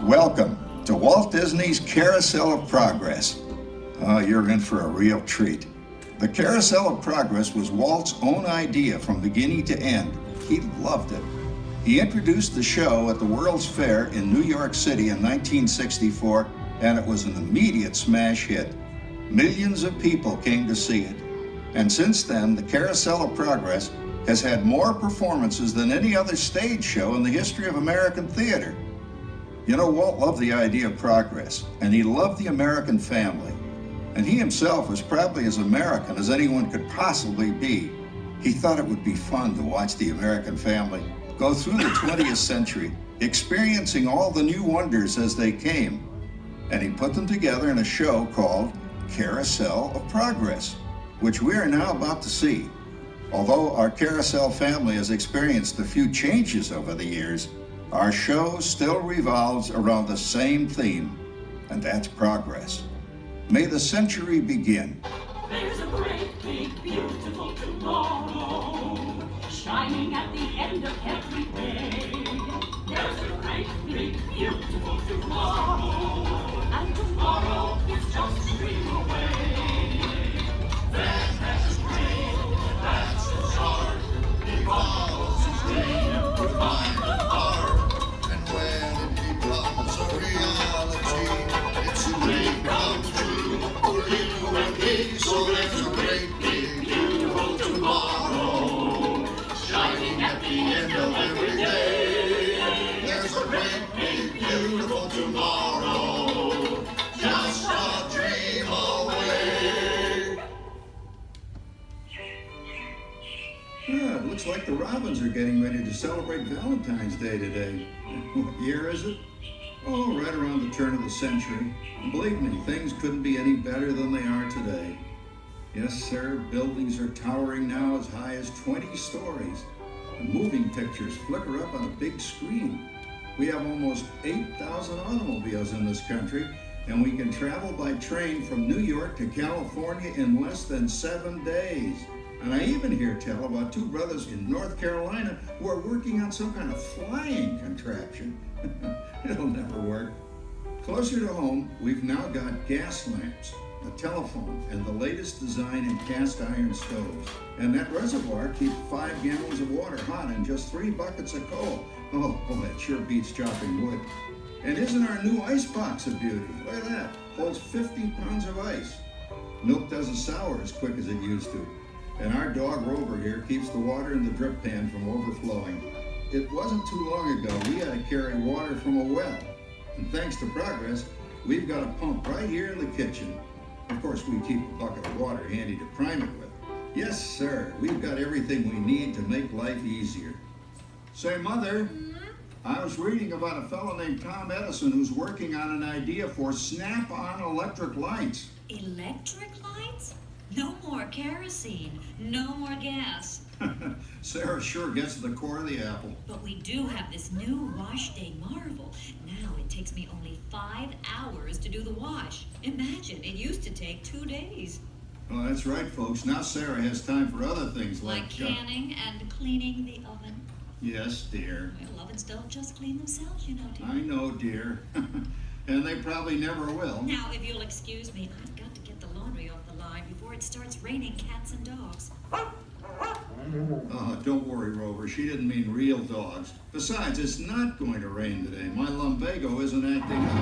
Welcome to Walt Disney's Carousel of Progress. Oh, you're in for a real treat. The Carousel of Progress was Walt's own idea from beginning to end. He loved it. He introduced the show at the World's Fair in New York City in 1964, and it was an immediate smash hit. Millions of people came to see it. And since then, the Carousel of Progress has had more performances than any other stage show in the history of American theater. You know, Walt loved the idea of progress, and he loved the American family. And he himself was probably as American as anyone could possibly be. He thought it would be fun to watch the American family go through the 20th century, experiencing all the new wonders as they came. And he put them together in a show called Carousel of Progress, which we are now about to see. Although our Carousel family has experienced a few changes over the years, our show still revolves around the same theme, and that's progress. May the century begin. There's a great, big, beautiful tomorrow, shining at the end of every day. There's a great, big, beautiful tomorrow, and tomorrow is just a dream away. That's great, that's the start. He follows his dream to find the heart. And when it becomes a reality, it's a dream come true for you and me. So there's a great, big, beautiful tomorrow, shining at the end of every day. There's a great, big, beautiful tomorrow, just a dream away. Yeah, it looks like the Robins are getting ready to celebrate Valentine's Day today. What year is it? Oh, right around the turn of the century. And believe me, things couldn't be any better than they are today. Yes, sir, buildings are towering now as high as 20 stories. And moving pictures flicker up on a big screen. We have almost 8,000 automobiles in this country, and we can travel by train from New York to California in less than 7 days. And I even hear tell about two brothers in North Carolina who are working on some kind of flying contraption. It'll never work. Closer to home, we've now got gas lamps, a telephone, and the latest design in cast iron stoves. And that reservoir keeps 5 gallons of water hot and just 3 buckets of coal. Oh, that sure beats chopping wood. And isn't our new ice box a beauty? Look at that. Holds 50 pounds of ice. Milk doesn't sour as quick as it used to. And our dog Rover here keeps the water in the drip pan from overflowing. It wasn't too long ago we had to carry water from a well. And thanks to progress, we've got a pump right here in the kitchen. Of course, we keep a bucket of water handy to prime it with. Yes, sir, we've got everything we need to make life easier. Say, Mother, I was reading about a fellow named Tom Edison who's working on an idea for snap-on electric lights. Electric lights? No more kerosene, no more gas. Sarah sure gets to the core of the apple. But we do have this new wash day marvel. Now it takes me only 5 hours to do the wash. Imagine, it used to take 2 days. Oh, that's right, folks. Now Sarah has time for other things Like canning and cleaning the oven. Yes, dear. Well, ovens don't just clean themselves, you know, dear. I know, dear. And they probably never will. Now, if you'll excuse me, I've got to get the laundry off the line before it starts raining cats and dogs. Oh, don't worry, Rover. She didn't mean real dogs. Besides, it's not going to rain today. My lumbago isn't acting up.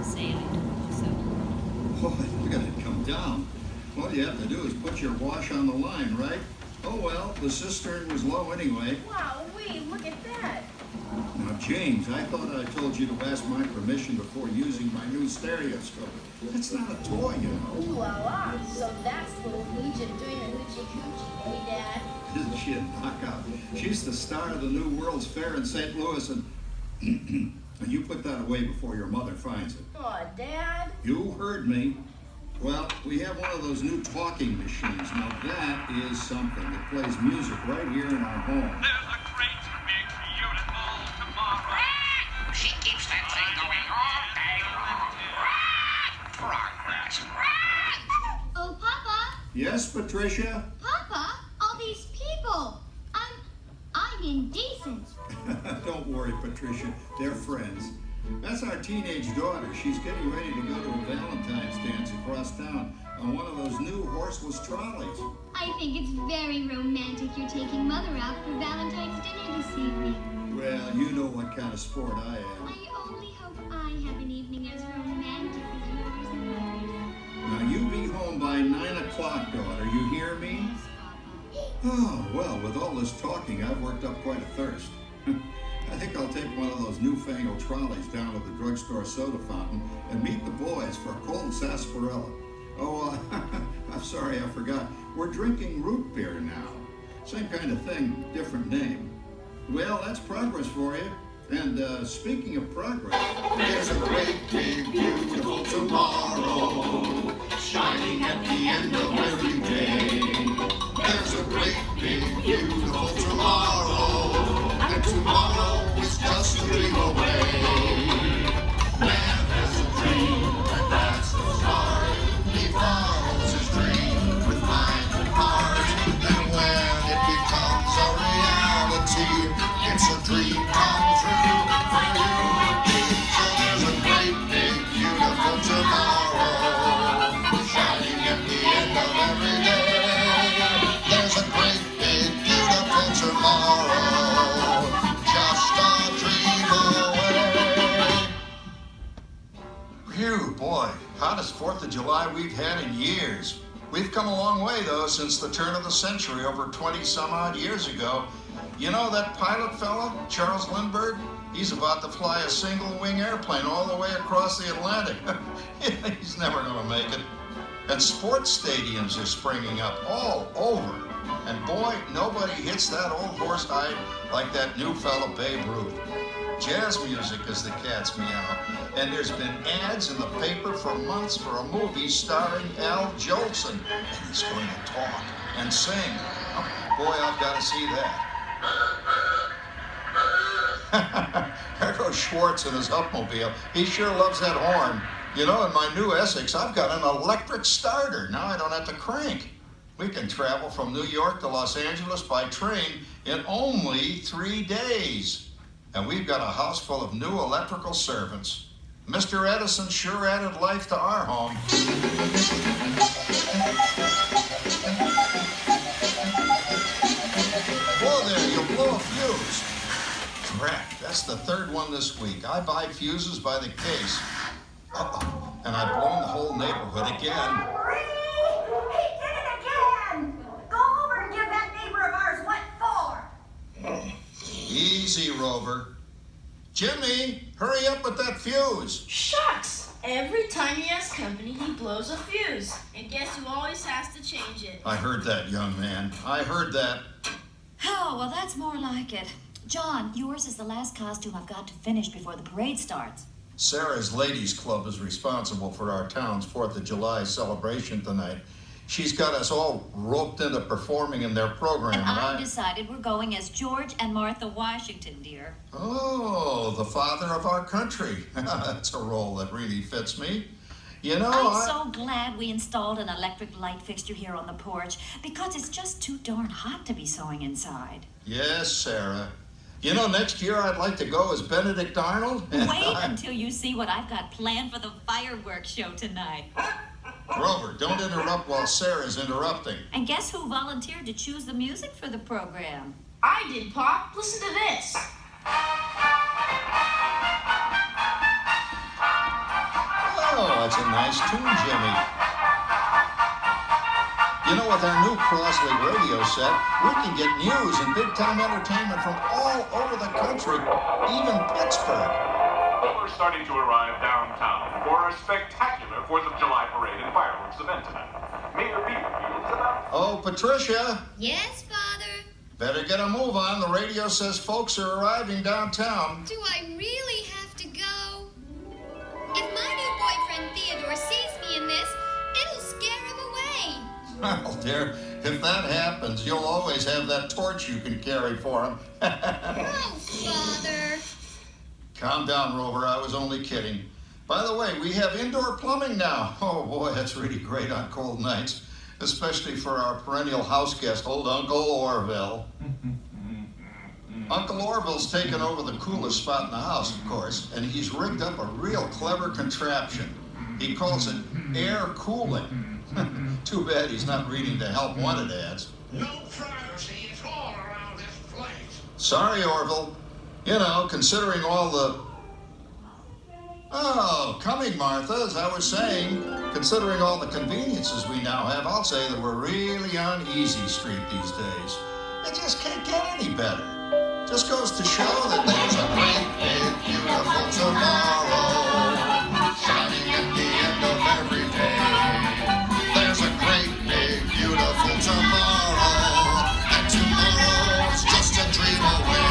Say I told you so. Oh, look at it come down. All you have to do is put your wash on the line, right? Oh, well, the cistern was low anyway. Wow, wait, look at that. Now, James, I thought I told you to ask my permission before using my new stereoscope. That's not a toy, you know. Ooh la la. So that's little Hooja doing the hoochie coochie, hey, Dad? Isn't she a knockout? She's the star of the new World's Fair in St. Louis, and you put that away before your mother finds it. Aw, Dad. You heard me. Well, we have one of those new talking machines. Now, that is something that plays music right here in our home. There's a great, big, beautiful tomorrow. She keeps that thing going all day long. Progress. Oh, Papa. Yes, Patricia? Papa, all these people. I'm indecent. Don't worry, Patricia. They're friends. That's our teenage daughter. She's getting ready to go to a Valentine's dance across town on one of those new horseless trolleys. I think it's very romantic you're taking Mother out for Valentine's dinner this evening. Well, you know what kind of sport I am. I only hope I have an evening as romantic as yours and Mother's. Now, you be home by 9 o'clock, daughter. You hear me? Oh, well, with all this talking, I've worked up quite a thirst. I think I'll take one of those newfangled trolleys down to the drugstore soda fountain and meet the boys for a cold sarsaparilla. Oh, I'm sorry, I forgot. We're drinking root beer now. Same kind of thing, different name. Well, that's progress for you. And speaking of progress, There's a great big beautiful tomorrow shining at the end of every day. There's a great big beautiful tomorrow, and tomorrow is just a dream away. Man has a dream, and that's the start. He follows his dream with mind and heart, and when it becomes a reality, it's a dream come true for you and me. So there's a great big beautiful tomorrow shining at the end of every day. There's a great big beautiful tomorrow, just a dream away. phew, boy, hottest 4th of July we've had in years. We've come a long way, though, since the turn of the century, over 20-some-odd years ago. You know that pilot fella, Charles Lindbergh? He's about to fly a single-wing airplane all the way across the Atlantic. He's never going to make it. And sports stadiums are springing up all over. And boy, nobody hits that old horse hide like that new fella Babe Ruth. Jazz music is the cat's meow. And there's been ads in the paper for months for a movie starring Al Jolson. And he's going to talk and sing. Oh, boy, I've got to see that. There goes Schwartz in his upmobile. He sure loves that horn. You know, in my new Essex, I've got an electric starter. Now I don't have to crank. We can travel from New York to Los Angeles by train in only 3 days. And we've got a house full of new electrical servants. Mr. Edison sure added life to our home. Whoa there, you'll blow a fuse. Crap, that's the 3rd one this week. I buy fuses by the case. Uh-oh, and I've blown the whole neighborhood again. He did it again! Go over and give that neighbor of ours what for. Easy, Rover. Jimmy, hurry up with that fuse. Shucks! Every time he has company, he blows a fuse. And guess who always has to change it? I heard that, young man. I heard that. Oh, well, that's more like it. John, yours is the last costume I've got to finish before the parade starts. Sarah's Ladies Club is responsible for our town's 4th of July celebration tonight. She's got us all roped into performing in their program. And I decided we're going as George and Martha Washington, dear. Oh, the father of our country. That's a role that really fits me. You know, I'm so glad we installed an electric light fixture here on the porch because it's just too darn hot to be sewing inside. Yes, Sarah. You know, next year I'd like to go as Benedict Arnold. Wait until you see what I've got planned for the fireworks show tonight. Rover, don't interrupt while Sarah's interrupting. And guess who volunteered to choose the music for the program? I did, Pop. Listen to this. Oh, that's a nice tune, Jimmy. You know, with our new Crossley radio set, we can get news and big-time entertainment from all over the country, even Pittsburgh. We're starting to arrive downtown for a spectacular 4th of July parade and fireworks event tonight. Mayor Beaverfield is about... Oh, Patricia, Yes, Father? better get a move on. The radio says folks are arriving downtown. Do I really have to go? If my new boyfriend Theodore sees me in this, it'll scare him away. Well, dear, if that happens, you'll always have that torch you can carry for him. Oh, Father. Calm down, Rover. I was only kidding. By the way, we have indoor plumbing now. Oh, boy, that's really great on cold nights, especially for our perennial house guest, old Uncle Orville. Uncle Orville's taken over the coolest spot in the house, of course, and he's rigged up a real clever contraption. He calls it air cooling. Too bad he's not reading the Help Wanted ads. No privacy at all around this place. Sorry, Orville. You know, considering all the... Oh, coming, Martha, as I was saying, considering all the conveniences we now have, I'll say that we're really on easy street these days. It just can't get any better. Just goes to show that there's a great, big, beautiful tomorrow shining at the end of every day. There's a great, big, beautiful tomorrow, and tomorrow's just a dream away.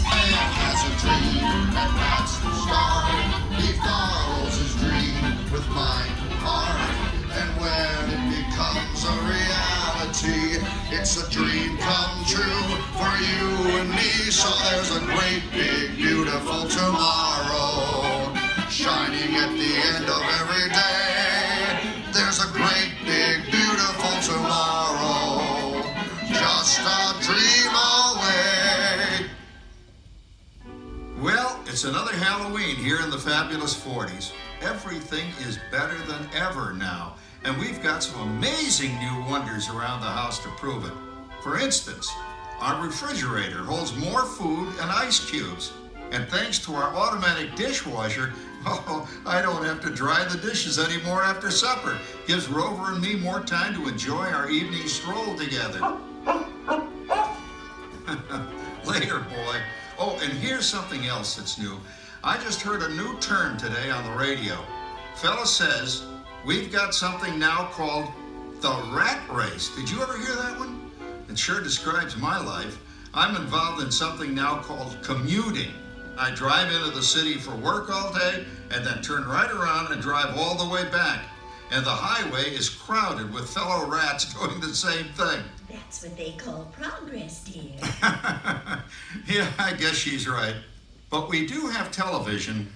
Man has a dream, and that's the start. He follows his dream with mind and heart, and when it becomes a reality, it's a dream come true for you and me. So there's a great, big, beautiful tomorrow shining at the end of every day. There's a great, big, beautiful tomorrow, just a dream away. Well, it's another Halloween here in the fabulous 40s. Everything is better than ever now, and we've got some amazing new wonders around the house to prove it. For instance, our refrigerator holds more food and ice cubes. And thanks to our automatic dishwasher, I don't have to dry the dishes anymore after supper. Gives Rover and me more time to enjoy our evening stroll together. Later, boy. Oh, and here's something else that's new. I just heard a new term today on the radio. Fella says, we've got something now called the rat race. Did you ever hear that one? It sure describes my life. I'm involved in something now called commuting. I drive into the city for work all day and then turn right around and drive all the way back. And the highway is crowded with fellow rats doing the same thing. That's what they call progress, dear. Yeah, I guess she's right. But we do have television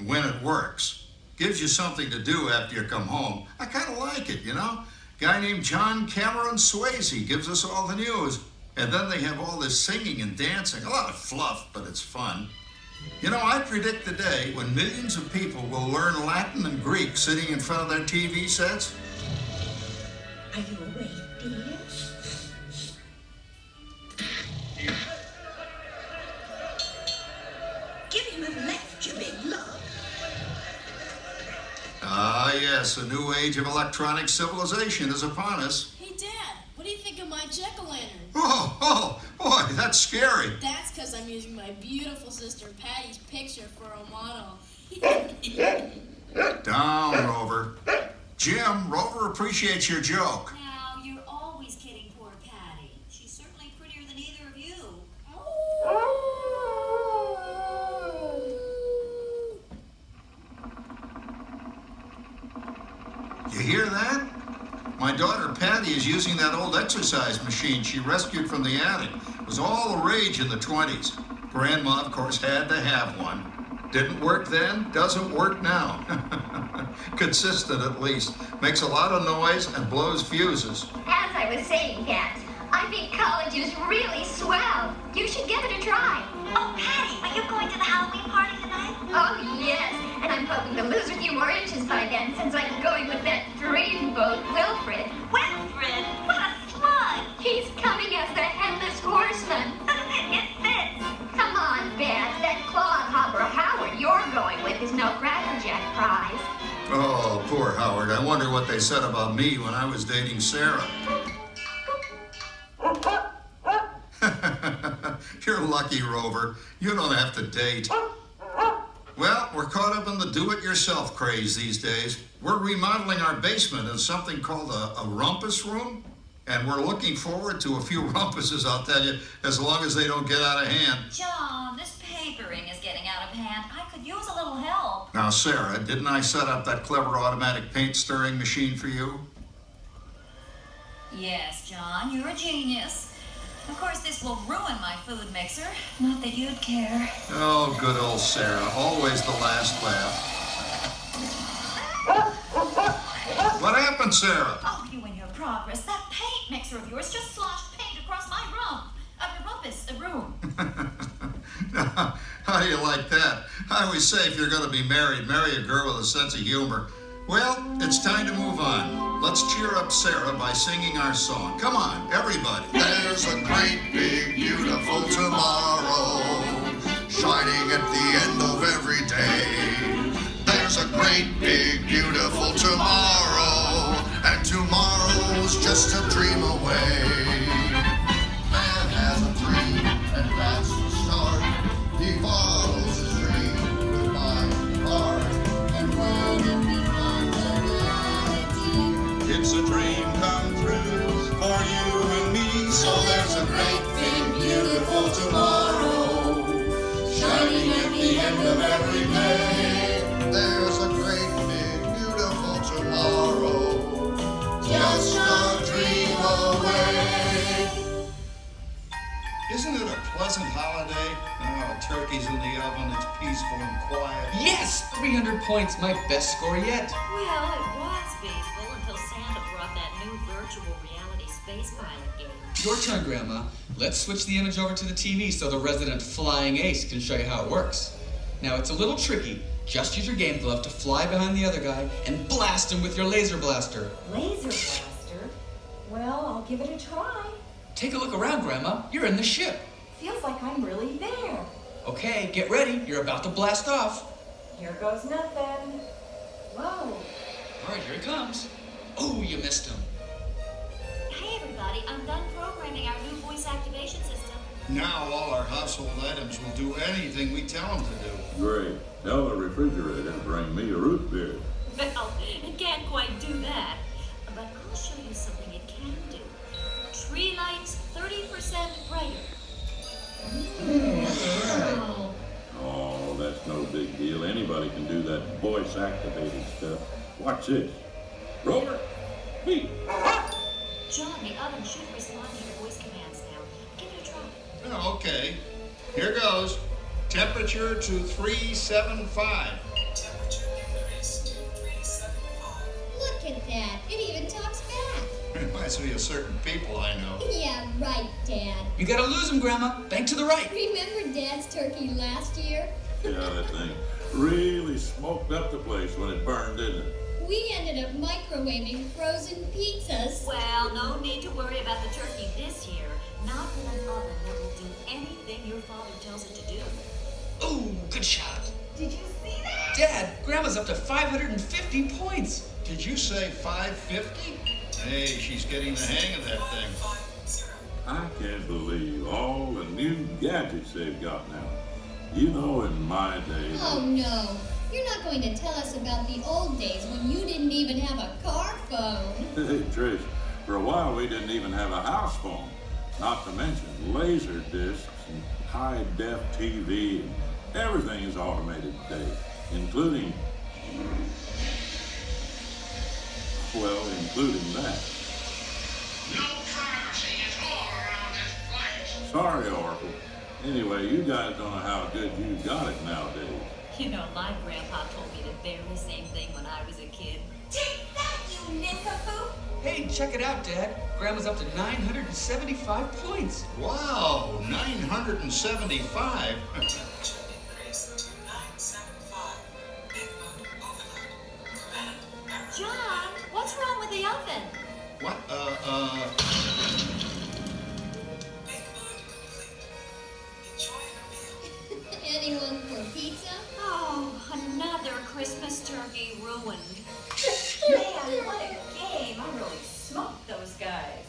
when it works. Gives you something to do after you come home. I kind of like it, you know? Guy named John Cameron Swayze gives us all the news. And then they have all this singing and dancing. A lot of fluff, but it's fun. You know, I predict the day when millions of people will learn Latin and Greek sitting in front of their TV sets. Are you awake, dear? Give him a left, you big love. Ah, yes, a new age of electronic civilization is upon us. Hey, Dad, what do you think of my jack-o'-lantern? Oh, boy, that's scary. That's because I'm using my beautiful sister Patty's picture for a model. Down, Rover. Jim, Rover appreciates your joke. Now, you're always kidding poor Patty. She's certainly prettier than either of you. You hear that? My daughter Patty is using that old exercise machine she rescued from the attic. It was all the rage in the 20s. Grandma, of course, had to have one. Didn't work then, doesn't work now. Consistent, at least. Makes a lot of noise and blows fuses. As I was saying, Kat, I think college is really swell. You should give it a try. Oh, Patty, are you going to the Halloween party tonight? Oh, yes. And I'm hoping to lose a few more inches by then, since I'm going with that dreamboat Wilfred. Wilfred? What a slug! He's coming as the headless horseman. It fits. Come on, Beth. That clodhopper Howard you're going with is no Cracker Jack prize. Oh, poor Howard. I wonder what they said about me when I was dating Sarah. You're lucky, Rover. You don't have to date. Well, we're caught up in the do-it-yourself craze these days. We're remodeling our basement in something called a rumpus room. And we're looking forward to a few rumpuses, I'll tell you, as long as they don't get out of hand. John, this papering is getting out of hand. I could use a little help. Now, Sarah, didn't I set up that clever automatic paint stirring machine for you? Yes, John, you're a genius. Of course, this will ruin my food mixer. Not that you'd care. Oh, good old Sarah. Always the last laugh. What happened, Sarah? Oh, you and your progress. That paint mixer of yours just sloshed paint across my rump. Rumpus. How do you like that? I always say if you're going to be married, marry a girl with a sense of humor. Well, it's time to move on. Let's cheer up Sarah by singing our song. Come on, everybody. There's a great, big, beautiful tomorrow shining at the end of every day. There's a great, big, beautiful tomorrow, and tomorrow's just a dream away. Man has a dream, and that's the start. He follows his dream with my heart, and when it becomes a reality, It's a dream come true for you and me. so there's a great, big, beautiful tomorrow shining at the end of every day. There's a great, big, beautiful tomorrow, just a dream away. Isn't it a pleasant holiday? Oh, turkey's in the oven, it's peaceful and quiet. Yes! 300 points, my best score yet. Well, it was peaceful until Santa brought that new virtual reality space pilot game. Your turn, Grandma. Let's switch the image over to the TV so the resident flying ace can show you how it works. Now, it's a little tricky. Just use your game glove to fly behind the other guy and blast him with your laser blaster. Laser blaster? Well, I'll give it a try. Take a look around, Grandma. You're in the ship. Feels like I'm really there. Okay, get ready. You're about to blast off. Here goes nothing. Whoa. All right, here it comes. Oh, you missed him. Hey, everybody, I'm done programming our new voice activation system. Now all our household items will do anything we tell them to do. Great. Tell the refrigerator to bring me a root beer. Well, it can't quite do that. But I'll show you something it can do. Tree lights 30% brighter. Wow. Oh, that's no big deal. Anybody can do that voice-activated stuff. Watch this. Rover, beep. John, the oven should respond to your voice commands now. Give it a try. Oh, okay. Here goes. Temperature to 375. Look at that. It even talks back. Reminds me of certain people I know. Yeah, right, Dad. You gotta lose him, Grandma. Bank to the right. Remember Dad's turkey last year? Yeah, that thing really smoked up the place when it burned, didn't it? We ended up microwaving frozen pizzas. Well, no need to worry about the turkey this year. Not with an oven that will do anything your father tells it to do. Oh, good shot. Did you see that? Dad, Grandma's up to 550 points. Did you say 550? Hey, she's getting the hang of that thing. I can't believe all the new gadgets they've got now. You know, in my day... Oh, no. You're not going to tell us about the old days when you didn't even have a car phone. Hey, Trish, for a while we didn't even have a house phone. Not to mention laser discs and high-def TV. And everything is automated today, including... Well, including that. No privacy at all around this place. Sorry, Oracle. Anyway, you guys don't know how good you got it nowadays. You know, my grandpa told me the very same thing when I was a kid. Take that, you nincompoop! Hey, check it out, Dad. Grandma's up to 975 points. Wow, 975. John, what's wrong with the oven? What? Anyone for pizza? Oh, another Christmas turkey ruined. Man, what a game. I really smoked those guys.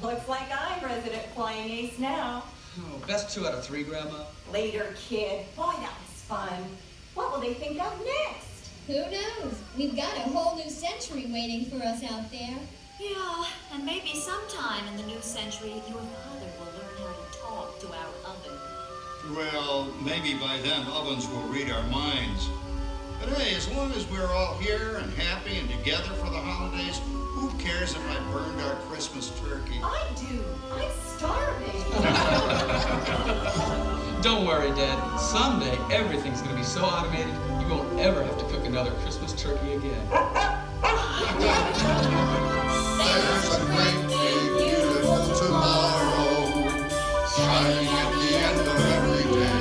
Looks like I'm resident flying ace now. Oh, best 2 out of 3, Grandma. Later, kid. Boy, that was fun. What will they think of next? Who knows? We've got a whole new century waiting for us out there. Yeah, and maybe sometime in the new century, your father will learn how to talk to our oven. Well, maybe by then ovens will read our minds. But hey, as long as we're all here and happy and together for the holidays, who cares if I burned our Christmas turkey? I do. I'm starving. Don't worry, Dad. Someday, everything's going to be so automated, you won't ever have to cook another Christmas turkey again. There's a great, big, beautiful tomorrow shining at the end of every day.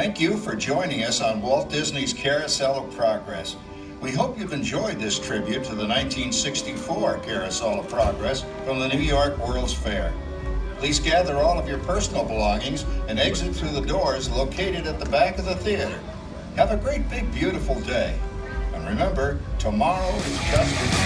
Thank you for joining us on Walt Disney's Carousel of Progress. We hope you've enjoyed this tribute to the 1964 Carousel of Progress from the New York World's Fair. Please gather all of your personal belongings and exit through the doors located at the back of the theater. Have a great, big, beautiful day. And remember, tomorrow is just